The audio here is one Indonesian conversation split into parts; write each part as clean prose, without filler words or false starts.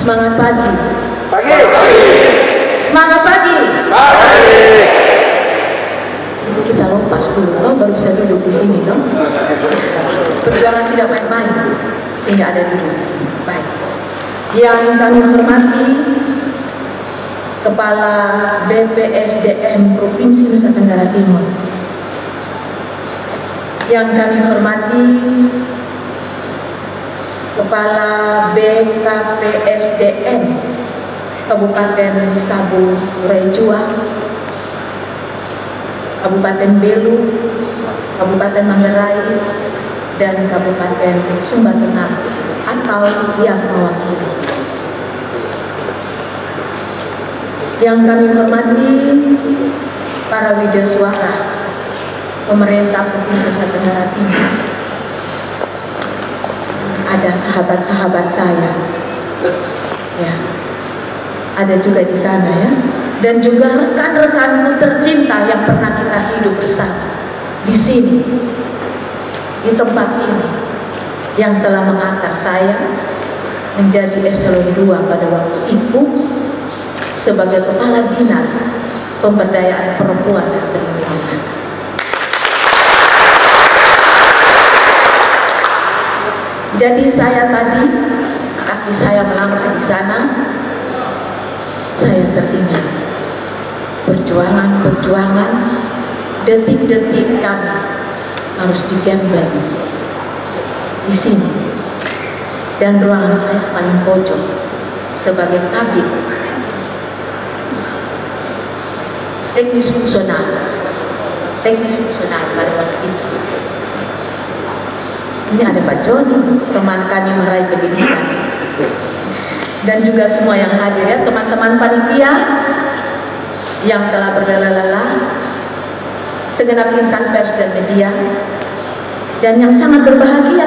Semangat pagi. Pagi. Semangat pagi. Pagi. Ini kita lepas dulu, baru bisa duduk di sini, no? Perjuangan tidak main-main, sehingga ada duduk di sini. Baik. Yang kami hormati Kepala BPSDM Provinsi Nusa Tenggara Timur. Yang kami hormati Kepala BKPSDM Kabupaten Sabu Rejua, Kabupaten Belu, Kabupaten Manggarai, dan Kabupaten Sumba Tengah atau yang mewakili. Yang kami hormati para widaswara pemerintah Provinsi Nusa Tenggara Timur. Ada sahabat-sahabat saya, ya, ada juga di sana ya, dan juga rekan-rekanmu tercinta yang pernah kita hidup bersama di sini, di tempat ini, yang telah mengantar saya menjadi eselon 2 pada waktu itu sebagai Kepala Dinas Pemberdayaan Perempuan dan Perempuan. Jadi saya tadi, kaki saya melangkah di sana, saya teringat perjuangan-perjuangan, detik-detik kami harus digembleng di sini. Dan ruangan saya paling pojok sebagai kabit teknis fungsional pada waktu itu. Ini ada Pak Joni, teman kami meraih pendidikan, dan juga semua yang hadir ya, teman-teman panitia yang telah berlelah-lelah, segenap insan pers dan media, dan yang sangat berbahagia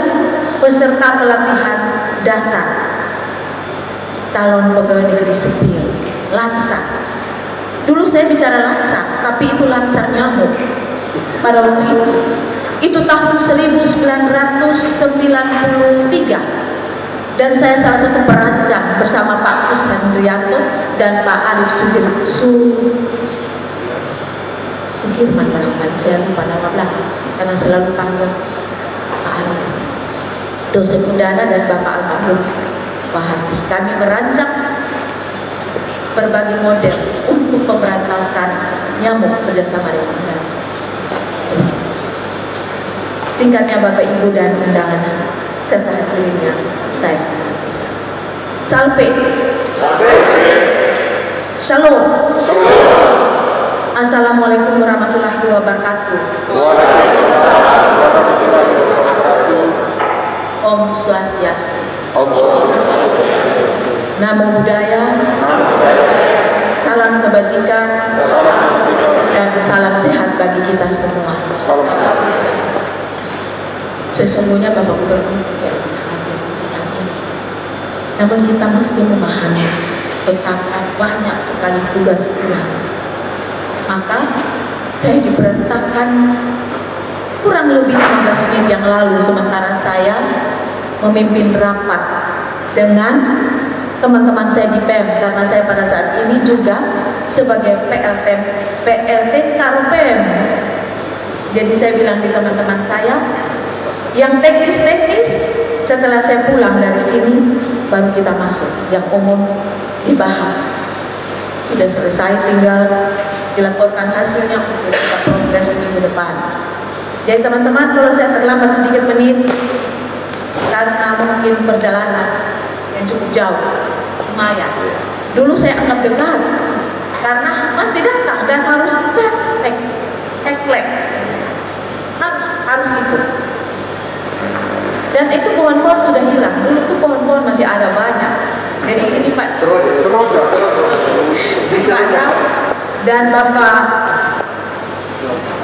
peserta pelatihan dasar calon pegawai negeri sipil Lansa. Dulu saya bicara Lansa, tapi itu Lansa nyamuk pada waktu itu. Itu tahun 1993 dan saya salah satu perancang bersama Pak Kus Hendrianto dan Pak Arif Suhirman, saya lupa nama belakang karena selalu panggil Pak Arif, dosen Undana, dan Bapak almarhum Pak Hati. Kami merancang berbagai model untuk pemberantasan nyamuk bersama dengan Undana. Singkatnya Bapak Ibu dan undangan serta hadirinnya saya. Salve. Shalom. Assalamualaikum warahmatullahi wabarakatuh. Om Swastiastu. Namo Buddhaya. Salam kebajikan dan salam sehat bagi kita semua. Sesungguhnya Bapak Gubernur yang hadir ini, namun kita mesti memahami betapa banyak sekali tugas pulang. Maka saya diperintahkan kurang lebih 15 menit yang lalu, sementara saya memimpin rapat dengan teman-teman saya di PEM, karena saya pada saat ini juga sebagai PLT Karpem. Jadi saya bilang di teman-teman saya, yang teknis-teknis setelah saya pulang dari sini baru kita masuk, yang umum dibahas. Sudah selesai, tinggal dilaporkan hasilnya untuk kita progres minggu depan. Jadi teman-teman, kalau saya terlambat sedikit menit karena mungkin perjalanan yang cukup jauh, lumayan. Dulu saya anggap dekat karena masih datang dan harus cek harus ikut. Dan itu pohon-pohon sudah hilang. Dulu itu pohon-pohon masih ada banyak. Jadi ini Pak dan Bapak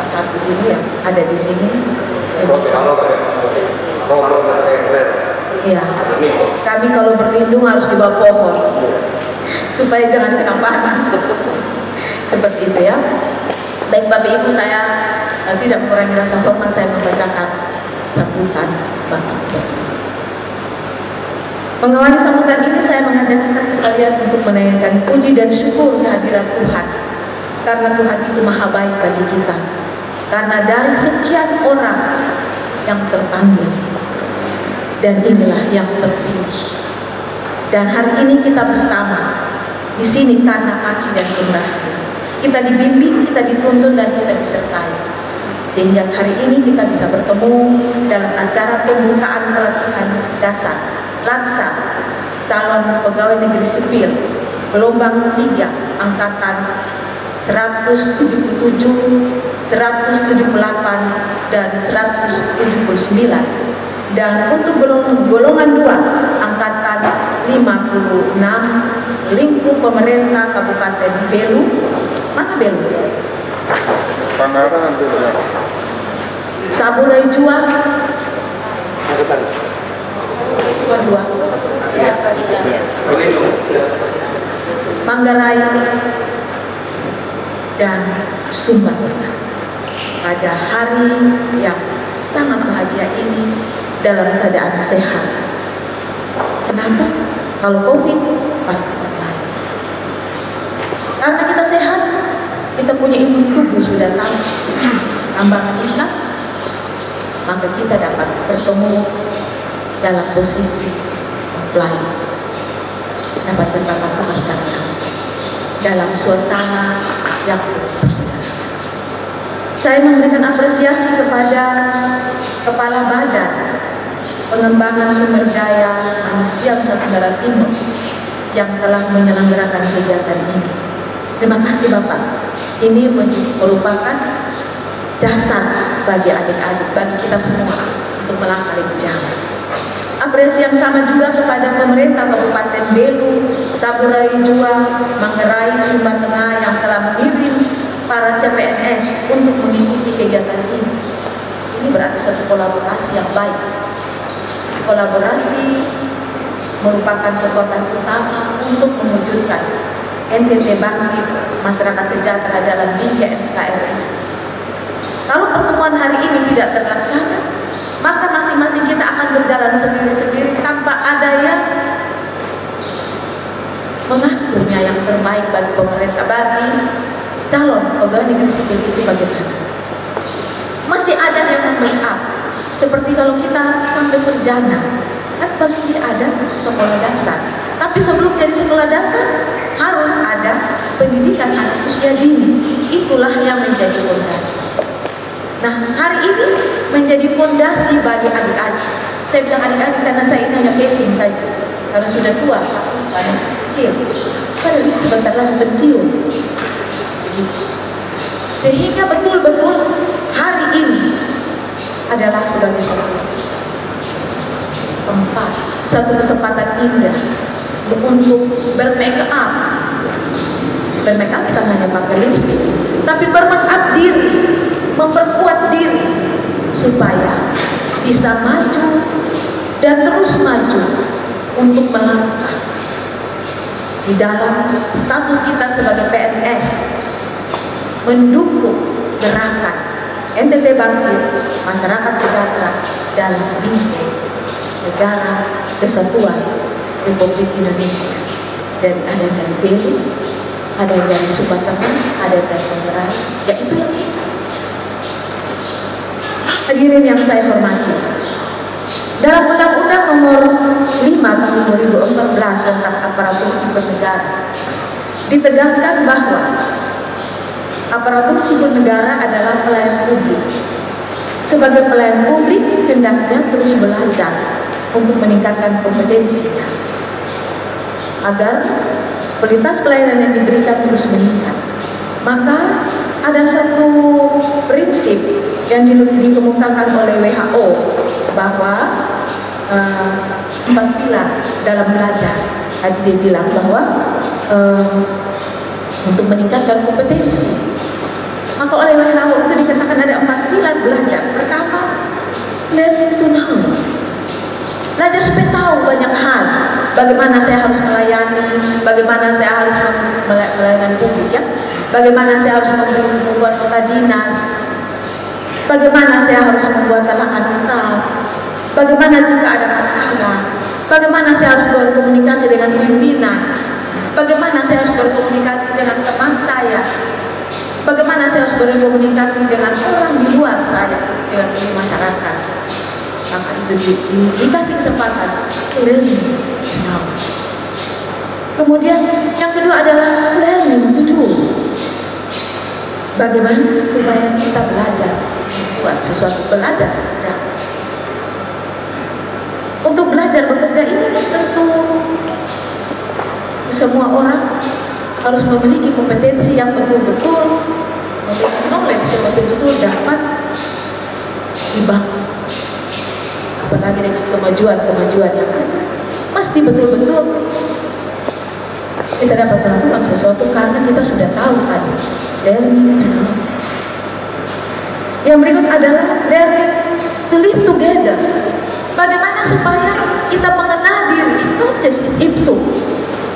satu ini yang ada di sini. Ya, kami kalau berlindung harus di bawah pohon supaya jangan kena panas. Seperti itu ya. Baik Bapak Ibu, saya tidak mengurangi rasa hormat, saya membacakan sambutan Bapak. Mengawali sambutan ini saya mengajak kita sekalian untuk menaikkan puji dan syukur kehadirat Tuhan. Karena Tuhan itu maha baik bagi kita. Karena dari sekian orang yang terpanggil, dan inilah yang terpilih. Dan hari ini kita bersama di sini karena kasih dan kemurahan. Kita dibimbing, kita dituntun, dan kita disertai. Sehingga hari ini kita bisa bertemu dalam acara pembukaan pelatihan dasar LATSA calon pegawai negeri sipil gelombang 3 angkatan 177, 178 dan 179, dan untuk golongan 2 angkatan 56 lingkup pemerintah Kabupaten Belu. Mana Belu? Pangarangan Belu. Saburai Jua. Cuma 2. Manggarai dan Sumba. Pada hari yang sangat bahagia ini dalam keadaan sehat. Kenapa? Kalau COVID pasti terbaik. Karena kita sehat, kita punya imun tubuh sudah tahu tambahan kita, maka kita dapat bertemu dalam posisi offline, dapat bertatap muka secara langsung dalam suasana yang bersaudara. Saya memberikan apresiasi kepada Kepala Badan Pengembangan Sumber Daya Manusia Nusa Tenggara Timur yang telah menyelenggarakan kegiatan ini. Terima kasih Bapak. Ini merupakan dasar bagi adik-adik, bagi kita semua untuk melangkah lebih jauh. Apresiasi yang sama juga kepada pemerintah Kabupaten Belu, Saburai Jua, Manggarai, Sumba Tengah yang telah mengirim para CPNS untuk mengikuti kegiatan ini. Ini berarti suatu kolaborasi yang baik. Kolaborasi merupakan kekuatan utama untuk mewujudkan NTT bangkit, masyarakat sejahtera dalam bingkai NKRI. Kalau pertemuan hari ini tidak terlaksana, maka masing-masing kita akan berjalan sendiri-sendiri tanpa ada yang mengaturnya yang terbaik bagi pemerintah, bagi calon pegawai negeri sipil itu bagaimana. Mesti ada yang membackup. Seperti kalau kita sampai sarjana, kan pasti ada sekolah dasar. Tapi sebelum jadi sekolah dasar, harus ada pendidikan anak usia dini. Itulah yang menjadi fondasi. Nah, hari ini menjadi fondasi bagi adik-adik. Saya bilang adik-adik karena saya ini hanya casing saja. Karena sudah tua, anak kecil. Padahal ini sebentar lagi pensiun. Sehingga betul-betul hari ini adalah sebagai satu kesempatan indah untuk bermake up. Bermake up bukan hanya pakai lipstick, tapi bermake up diri, memperkuat diri supaya bisa maju dan terus maju untuk melangkah di dalam status kita sebagai PNS, mendukung gerakan NTT bangkit, masyarakat sejahtera dalam bingkai negara kesatuan Republik Indonesia. Dan ada dari Belu, ada dari Sumba Tengah, ada dari Manggarai, yaitu yang kita. Hadirin yang saya hormati, dalam Undang-Undang Nomor 5 Tahun 2014 tentang Aparatur Sipil Negara ditegaskan bahwa aparatur sipil negara adalah pelayan publik. Sebagai pelayan publik, hendaknya terus belajar untuk meningkatkan kompetensinya agar kualitas pelayanan yang diberikan terus meningkat. Maka ada satu prinsip yang dikemukakan oleh WHO bahwa 4 pilar dalam belajar. Tadi dia bilang bahwa untuk meningkatkan kompetensi. Maka oleh WHO itu dikatakan ada 4 pilar belajar. Pertama, learning to know. Belajar supaya tahu banyak hal. Bagaimana saya harus melayani, bagaimana saya harus melayani publik, ya. Bagaimana saya harus membuat peta dinas, bagaimana saya harus membuat talangan staf, bagaimana jika ada masalah, Bagaimana saya harus berkomunikasi dengan pimpinan? Bagaimana saya harus berkomunikasi dengan teman saya? Bagaimana saya harus berkomunikasi dengan orang di luar saya, dengan masyarakat? Maka itu dikasih kesempatan learning now. Kemudian yang kedua adalah learning to do. Bagaimana supaya kita belajar buat sesuatu, belajar bekerja. Untuk belajar bekerja ini tentu semua orang harus memiliki kompetensi yang betul-betul, memiliki knowledge yang betul-betul dapat dibangun. Apalagi dengan kemajuan-kemajuan yang ada, pasti betul-betul kita dapat melakukan sesuatu karena kita sudah tahu tadi learning to know. Yang berikut adalah learning to live together. Bagaimana supaya kita mengenal diri, itu just ipsum,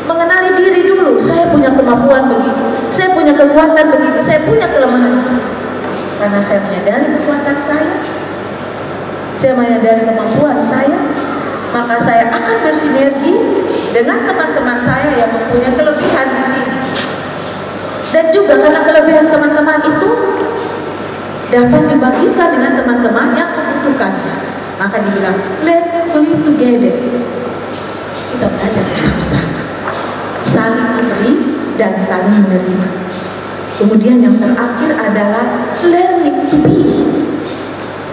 mengenali diri dulu. Saya punya kemampuan begini, saya punya kekuatan begini, saya punya kelemahan di sini. Karena saya menyadari kekuatan saya menyadari kemampuan saya, maka saya akan bersinergi dengan teman-teman saya yang mempunyai kelebihan di sini. Dan juga karena kelebihan teman-teman itu dapat dibagikan dengan teman-teman yang membutuhkannya, maka dibilang let's live together. Kita belajar bersama-sama, saling memberi dan saling menerima. Kemudian yang terakhir adalah learning to be,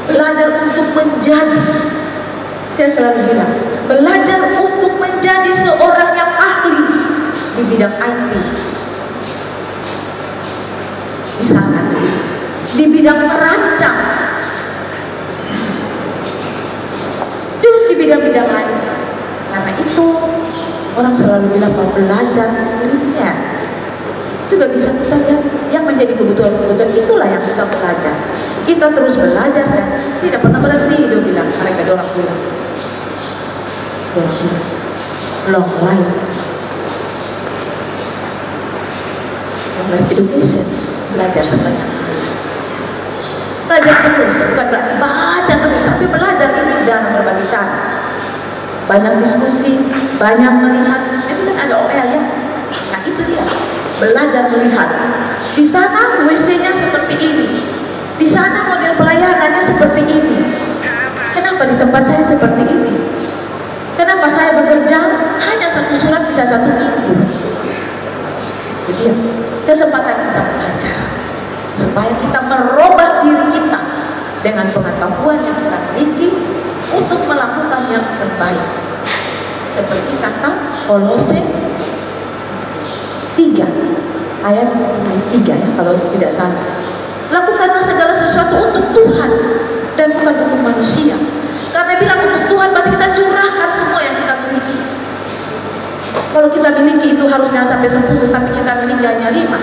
belajar untuk menjadi. Saya selalu bilang, belajar untuk menjadi seorang yang ahli di bidang IT, misalnya di bidang merancang, dan di bidang-bidang lain. Karena itu orang selalu bilang bahwa belajar linear juga bisa kita lihat yang menjadi kebutuhan-kebutuhan itulah yang kita belajar. Kita terus belajar dan tidak pernah berhenti. Dia bilang, orang bilang long life education, belajar sebanyak belajar terus, bukan berarti baca terus, tapi belajar ini dalam berbagai cara. Banyak diskusi, banyak melihat. Itu kan ada OL ya. Nah itu dia, belajar melihat. Di sana WC-nya seperti ini, di sana model pelayanannya seperti ini. Kenapa di tempat saya seperti ini? Kenapa saya bekerja hanya satu surat bisa 1 minggu? Jadi kesempatan kita belajar supaya kita merubah diri kita dengan pengetahuan yang kita miliki untuk melakukan yang terbaik. Seperti kata Kolose 3 ayat 3 ya kalau tidak salah. Lakukanlah segala sesuatu untuk Tuhan dan bukan untuk manusia. Karena bilang untuk Tuhan berarti kita curahkan semua yang kita miliki. Kalau kita miliki itu harusnya sampai 10, tapi kita miliki hanya 5.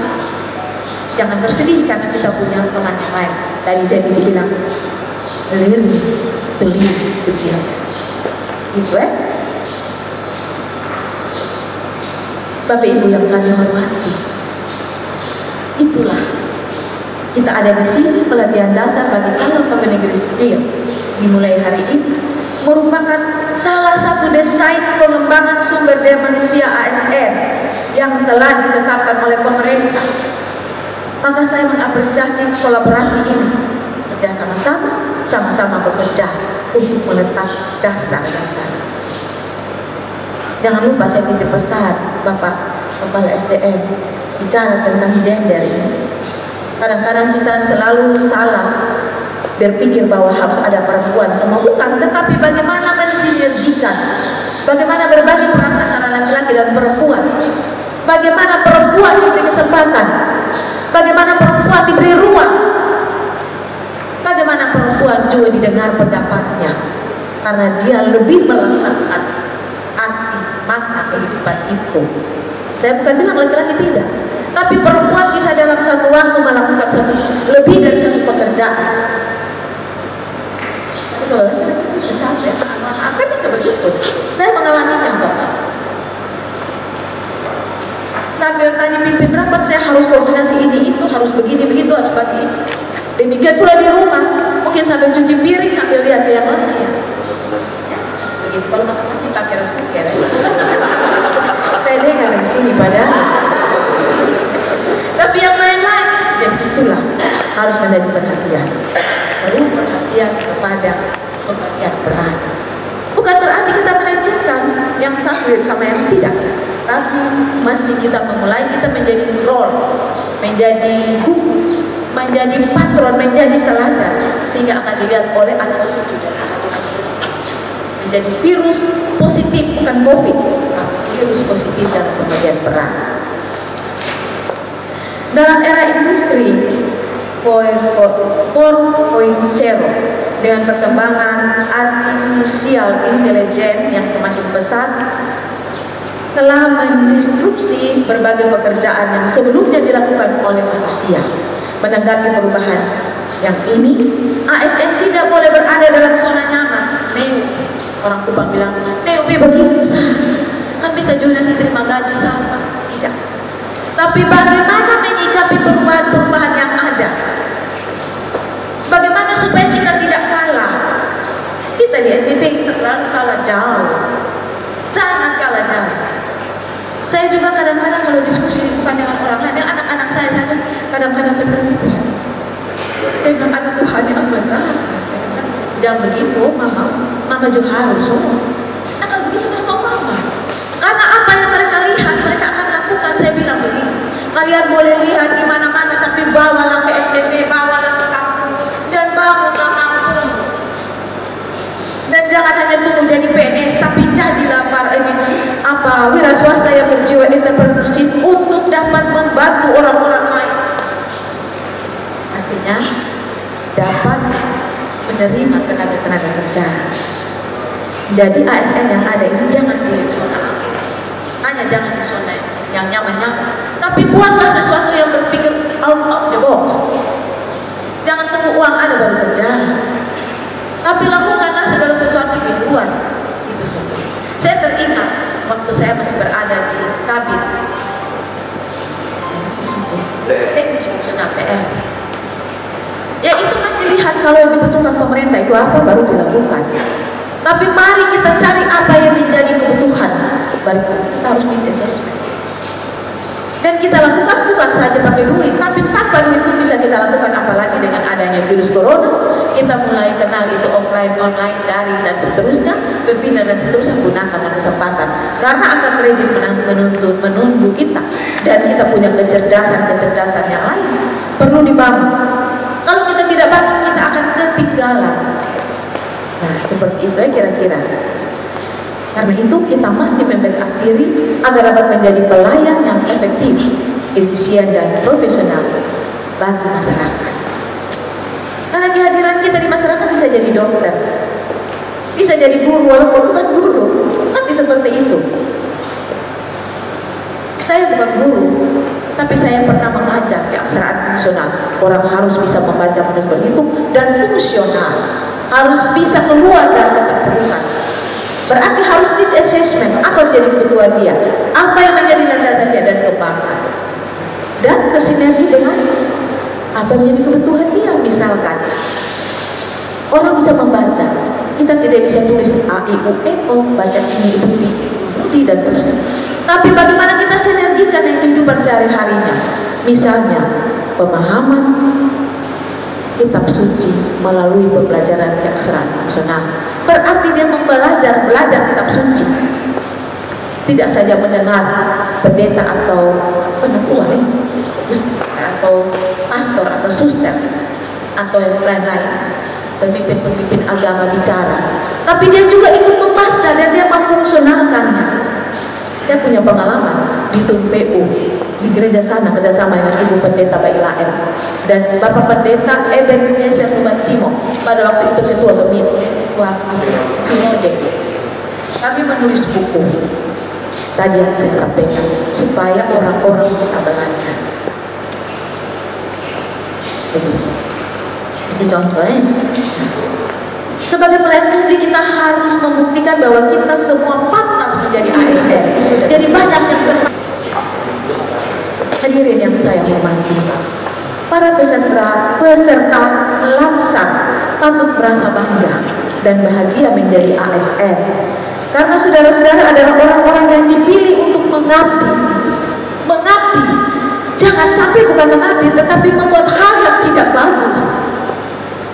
Jangan bersedih karena kita punya teman yang lain. Tadi dibilang learning to live together. Gitu ya. Bapak Ibu yang kami hormati, itulah kita ada di sini. Pelatihan dasar bagi calon pegawai negeri sipil dimulai hari ini merupakan salah satu desain pengembangan sumber daya manusia ASN yang telah ditetapkan oleh pemerintah. Maka saya mengapresiasi kolaborasi ini, kerja sama-sama bekerja untuk meletak dasar yang baik. Jangan lupa saya titip pesan Bapak Kepala SDM bicara tentang gender ini. Kadang-kadang kita selalu salah berpikir bahwa harus ada perempuan semua, bukan, tetapi bagaimana mensinergikan, bagaimana berbagi peran antara laki-laki dan perempuan, bagaimana perempuan diberi kesempatan, bagaimana perempuan diberi ruang, bagaimana perempuan juga didengar pendapatnya, karena dia lebih merasakan arti makna kehidupan itu. Saya bukan bilang laki-laki tidak, tapi perempuan bisa dalam satu waktu melakukan lebih dari satu pekerjaan. Tapi kalau laki-laki sampai akan itu begitu. Saya mengalaminya kok. Sambil tadi pimpin rapat, saya harus koordinasi ini itu, harus begini begitu, harus bagi ini. Demikian pula di rumah, mungkin sambil cuci piring sambil lihat yang lain. Ya, begitu. Kalau masing-masing kamera speaker. Saya dengar di sini pada. Tapi yang lain-lain, jadi itulah harus menjadi perhatian. Perlu perhatian kepada pembagian peran. Bukan berarti kita melecehkan yang satu sama yang tidak, tapi mesti kita memulai, kita menjadi role, menjadi guru, menjadi patron, menjadi teladan, sehingga akan dilihat oleh anak cucu dan anak-anak cucu. Menjadi virus positif, bukan COVID, tapi virus positif dalam pembagian peran. Dalam era industri 4.0 dengan perkembangan artificial intelligence yang semakin pesat, telah mendisrupsi berbagai pekerjaan yang sebelumnya dilakukan oleh manusia. Menanggapi perubahan yang ini, ASN tidak boleh berada dalam zona nyaman. Orang Kupang bilang, begini kan kita juga nanti terima gaji sama. Tidak. Tapi bagaimana menyikapi perubahan-perubahan yang ada? Bagaimana supaya kita tidak kalah? Kita di NTT terlalu kalah jauh. Jangan kalah jauh. Saya juga kadang-kadang kalau diskusi bukan dengan orang lain, dengan anak-anak saya saja, kadang-kadang saya berpikir, saya bilang, anak Tuhan yang benar. Jangan begitu, mama juga harus. Nah kalau begitu harus tahu mama. Karena apa yang mereka lihat, mereka akan lakukan. Saya bilang begini, kalian boleh lihat di mana-mana, tapi bawalah ke NTT, bawalah ke kampung, dan bangunlah kampung. Dan jangan hanya tunggu jadi PNS, tapi jadilah wira swasta yang berjiwa entrepreneurship untuk dapat membantu orang-orang lain. Artinya dapat menerima tenaga-tenaga kerja. Jadi ASN yang ada ini jangan di zona, hanya jangan di zona yang nyaman-nyaman, tapi buatlah sesuatu yang berpikir out of the box. Jangan tunggu uang ada baru kerja, tapi lakukanlah segala sesuatu di luar itu semua. Saya teringat waktu saya masih berada di Kabit teknis fungsional PR. Ya itu kan dilihat kalau yang dibutuhkan pemerintah itu apa baru dilakukan. Tapi mari kita cari apa yang menjadi kebutuhan. Baru kita harus di assessment. Dan kita lakukan bukan saja pakai duit, tapi tanpa duit pun bisa kita lakukan, apalagi dengan adanya virus corona. Kita mulai kenal itu offline, online, daring dan seterusnya, webinar dan seterusnya, gunakan kesempatan. Karena akan kredit menunggu kita, dan kita punya kecerdasan yang lain perlu dibangun. Kalau kita tidak bangun, kita akan ketinggalan. Nah, seperti itu ya kira-kira. Karena itu kita mesti membackup diri agar dapat menjadi pelayan yang efektif, efisien dan profesional bagi masyarakat. Karena kehadiran kita di masyarakat bisa jadi dokter, bisa jadi guru walaupun bukan guru, tapi seperti itu. Saya bukan guru, tapi saya pernah mengajar keaksaraan fungsional. Orang harus bisa membaca, menulis, berhitung dan fungsional, harus bisa keluar dari keterpurukan. Berarti harus di assessment apa menjadi kebutuhan dia, apa yang menjadi landasan dia dan kembangkan, dan bersinergi dengan apa yang menjadi kebutuhan dia. Misalkan orang bisa membaca, kita tidak bisa tulis A, I, U, E, O, baca ini, budi dan seterusnya. Tapi bagaimana kita sinergikan yang kehidupan sehari-harinya? Misalnya pemahaman kitab suci melalui pembelajaran keaksaraan fungsional. Berarti dia belajar kitab suci. Tidak saja mendengar pendeta atau penetua, atau pastor atau suster atau yang lain-lain, pemimpin-pemimpin agama bicara, tapi dia juga ikut membaca dan dia memfungsionalkannya. Saya punya pengalaman di TUNPU, di gereja sana kerjasama dengan Ibu Pendeta Bailaen dan Bapak Pendeta Eben Yeser Timo, pada waktu itu ketua Sinode. Kami menulis buku tadi yang saya sampaikan supaya orang-orang bisa belajar. Itu contohnya. Sebagai pelayan publik kita harus membuktikan bahwa kita semua pantas menjadi ASN. Jadi banyak yang hadirin yang saya hormati, para peserta lansang patut merasa bangga dan bahagia menjadi ASN. Karena saudara-saudara adalah orang-orang yang dipilih untuk mengabdi. Mengabdi, jangan sampai bukan mengabdi, tetapi membuat hal yang tidak bagus.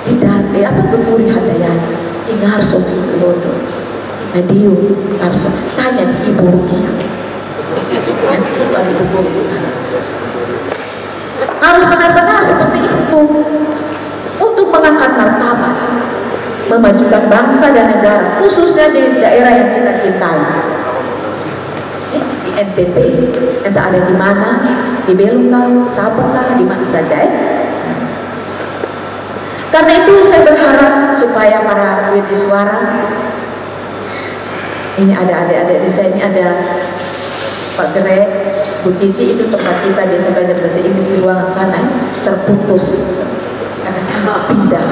Didate atau tuturi handayani, ingar sosi lodo, mediu, harus tanya di ibu Rukia. Harus benar-benar seperti itu untuk mengangkat martabat, memajukan bangsa dan negara, khususnya di daerah yang kita cintai. Di NTT, entah ada di mana, di Beluka, Sabang, di mana saja. Karena itu saya berharap supaya para wirdi suara, ini ada adik-adik di saya, ini ada Pak Gere, Bu Titi, itu tempat kita biasa belajar bahasa Inggris di ruangan sana, terputus karena saya harus pindah.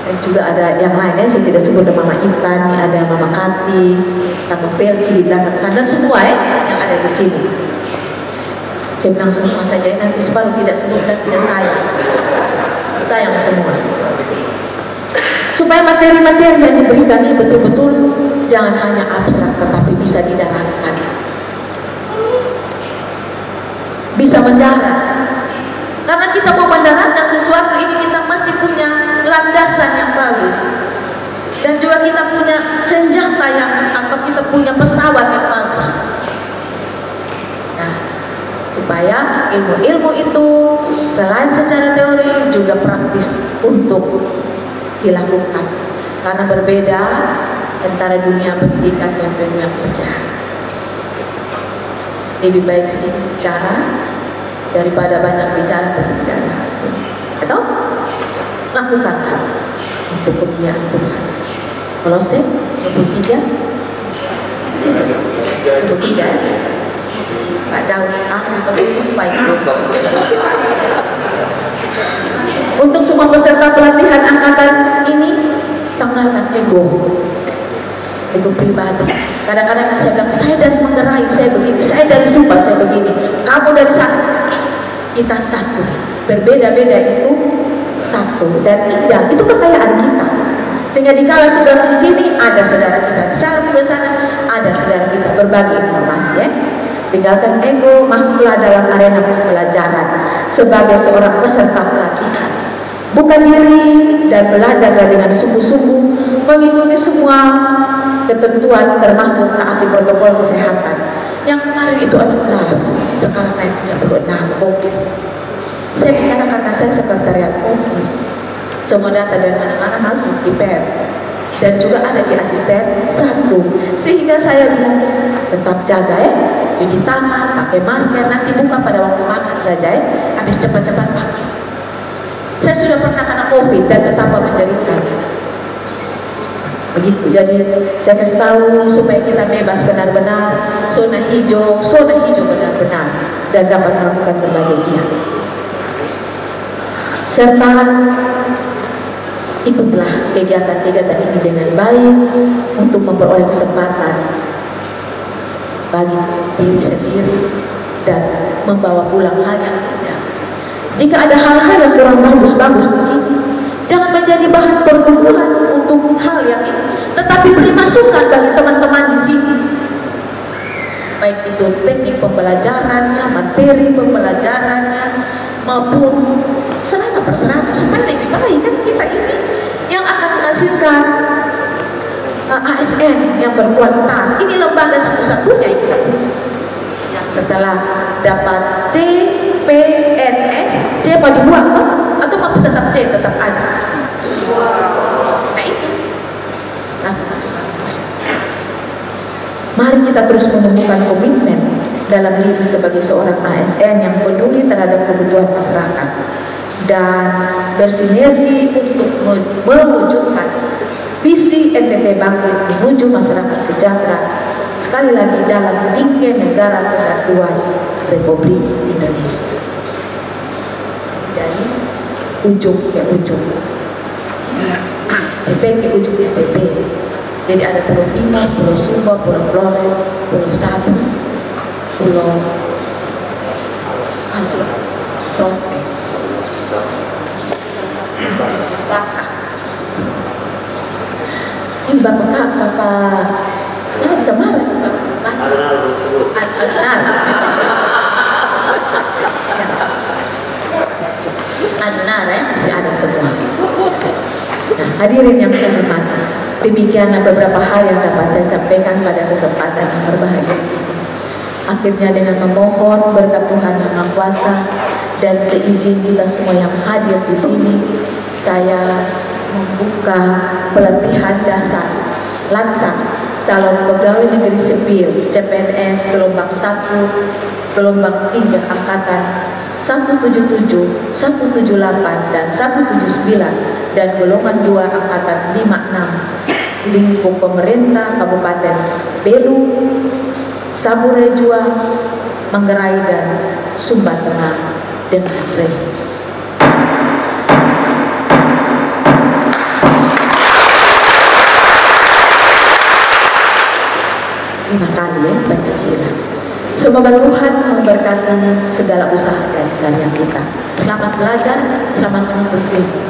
Dan juga ada yang lainnya, saya tidak sebut, ada Mama Intan, ada Mama Kati, Kakak Felki di belakang sana, dan semua yang ada di sini. Saya bilang semua saja, nanti separuh tidak sebut dan tidak sayang semua. Supaya materi-materi yang diberikan ini betul-betul jangan hanya abstrak, tetapi bisa didaratkan, bisa mendarat. Karena kita mau mendaratkan sesuatu ini, kita mesti punya landasan yang bagus, dan juga kita punya senjata yang, atau kita punya pesawat yang bagus. Nah, supaya ilmu-ilmu itu selain secara teori juga praktis untuk dilakukan, karena berbeda antara dunia pendidikan dan dunia kerja. Lebih baik sedikit bicara daripada banyak bicara tapi tidak ada hasil. Atau lakukan hal untuk kemuliaan Tuhan. Kolose 23 Pak Daud, baik. Untuk semua peserta pelatihan angkatan ini, tanggalkan ego pribadi. Kadang-kadang saya bilang, saya dari Manggarai, saya begini, saya dari Sumba, saya begini, kamu dari sana. Kita satu, berbeda-beda itu satu, dan indah, itu kekayaan kita. Sehingga dikala tugas di sini, ada saudara kita di sana, juga sana, ada saudara kita berbagi informasi ya. Tinggalkan ego, masuklah dalam arena pembelajaran sebagai seorang peserta pelatihan. Buka diri dan belajarlah dengan sungguh-sungguh, mengikuti semua ketentuan termasuk taati protokol kesehatan. Yang kemarin itu 16, sekarang naik 36 COVID. Saya bicara karena saya sekretariat COVID. Semua data dari mana-mana masuk di PEP dan juga ada di asisten satu. Sehingga saya bilang tetap jaga ya, cuci tangan, pakai masker, nanti buka pada waktu makan saja ya, habis cepat-cepat pakai. Saya sudah pernah kena COVID dan betapa menderita. Begitu, jadi saya kasih tahu supaya kita bebas benar-benar, zona hijau benar-benar, dan dapat melakukan berbagai giat. Serta ikutlah kegiatan-kegiatan ini dengan baik untuk memperoleh kesempatan bagi diri sendiri dan membawa pulang hal yang indah. Jika ada hal-hal yang kurang bagus di sini, jangan menjadi bahan pergumulan untuk hal yang ini, tetapi beri masukan bagi teman-teman di sini, baik itu teknik pembelajarannya, materi pembelajarannya, maupun serana-perserana supaya lebih baik. Kan kita ini yang akan menghasilkan ASN yang berkualitas. Ini lembaga satu-satunya itu yang setelah dapat CPNS, C mau dibuang atau mau tetap C, tetap ada. Nah itu masuk. Mari kita terus menemukan komitmen dalam diri sebagai seorang ASN yang peduli terhadap kebutuhan masyarakat dan bersinergi untuk mewujudkan visi NTT Bangkit menuju masyarakat sejahtera, sekali lagi dalam bikin negara kesatuan Republik Indonesia. Dari ujung ke ujung, PP ke ujung ke PP. Jadi ada Pulau Timur, Pulau Sumba, Pulau Flores, Pulau Sabu, Pulau Fronte, Baka. Ini Bapak bisa marah. Adnar ya, mesti ada semua. Nah, hadirin yang saya hormati, demikianlah beberapa hal yang dapat saya sampaikan pada kesempatan yang berbahagia ini. Akhirnya dengan memohon berkat Tuhan Yang Maha Kuasa dan seizin kita semua yang hadir di sini, saya membuka pelatihan dasar Lansang calon pegawai negeri sipil CPNS gelombang 1, gelombang 3 angkatan 177, 178 dan 179 dan golongan 2 angkatan 56 lingkup pemerintah Kabupaten Belu, Saburai Jua, Manggarai dan Sumba Tengah dengan resiko. Terima kasih Pancasila. Semoga Tuhan memberkati segala usaha dan karya kita. Selamat belajar, selamat menuntut ilmu.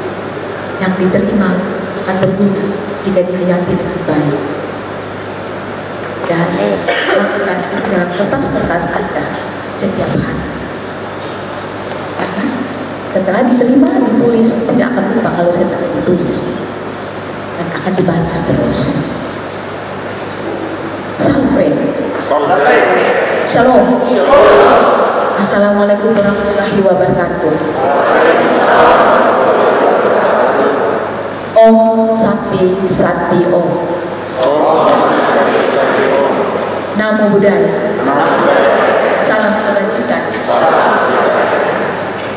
Yang diterima akan berguna jika dihayati dengan baik. Dan lakukan itu dalam kertas-kertas Anda setiap hari. Karena setelah diterima, ditulis, tidak akan lupa kalau setelah ditulis. Dan akan dibaca terus. Shalom. Assalamualaikum warahmatullahi wabarakatuh. Om Sakti Sati Om. Namo Buddhaya. Salam kebajikan.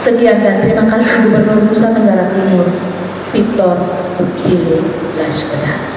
Sekian dan terima kasih Gubernur Nusa Tenggara Timur, Victor Buktil Laskara.